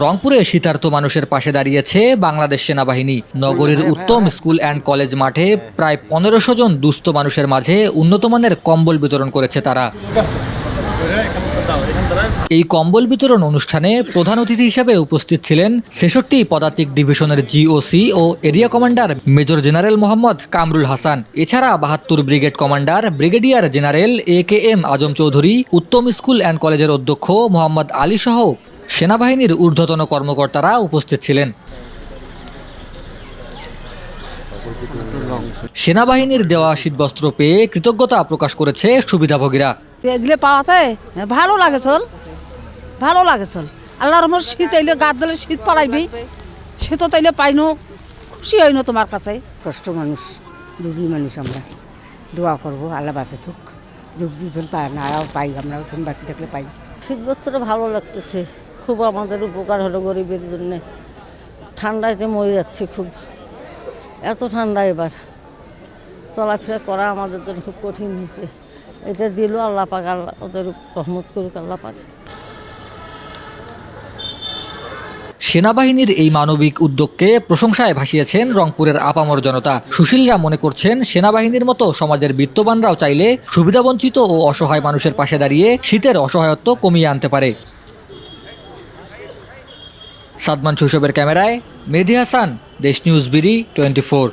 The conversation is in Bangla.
রংপুরে শীতার্ত মানুষের পাশে দাঁড়িয়েছে বাংলাদেশ সেনাবাহিনী। নগরীর উত্তম স্কুল অ্যান্ড কলেজ মাঠে প্রায় ১৫০০ জন দুস্থ মানুষের মাঝে উন্নতমানের কম্বল বিতরণ করেছে তারা। এই কম্বল বিতরণ অনুষ্ঠানে প্রধান অতিথি হিসেবে উপস্থিত ছিলেন ৬৬ পদাতিক ডিভিশনের জিওসি ও area commander major general Mohammad Kamrul Hasan. এছাড়া ৭২ brigade commander brigadier general AKM Azam Chowdhury, উত্তম স্কুল অ্যান্ড কলেজের অধ্যক্ষ মোহাম্মদ আলী সহ সেনাবাহিনীর ঊর্ধ্বতন কর্মকর্তারা উপস্থিত ছিলেন। সেনাবাহিনীর দেওয়া শীতবস্ত্র পেয়ে কৃতজ্ঞতা প্রকাশ করেছে সুবিধাভোগীরা। এগুলো পাওয়াতে ভালো লাগে চল, ভালো লাগে চল। আল্লাহর রহমত শীত এলে গাছ দিলে শীত পাড়াইবি, শীত তাইলে পাইনো, খুশি হইনো তোমার কাছে। কষ্ট মানুষ, রুগী মানুষ, আমরা দোয়া করবো আল্লাহ বাঁচে থাক, যুগ যুগ পাই না পাই, আমরা তুমি বাঁচে থাকলে পাই। শীতবস্ত্রটা ভালো লাগতেছে, খুব আমাদের উপকার হলো গরিবের জন্য। ঠান্ডাতে মরে যাচ্ছে খুব, এত ঠান্ডা এবার চলাফেরা করা আমাদের জন্য খুব কঠিন হয়েছে। এটা দিল আল্লাহ পাক, আল্লাহ ওদের রহমত করুক আল্লাহ পাক। সেনাবাহিনীর এই মানবিক উদ্যোগকে প্রশংসায় ভাসিয়েছেন রংপুরের আপামর জনতা। সুশীলরা মনে করছেন, সেনাবাহিনীর মতো সমাজের বিত্তবানরাও চাইলে সুবিধাবঞ্চিত ও অসহায় মানুষের পাশে দাঁড়িয়ে শীতের অসহায়ত্ব কমিয়ে আনতে পারে। সাদমান শৈশবের ক্যামেরায় মেহেদী হাসান, দেশ নিউজ বিডি 24।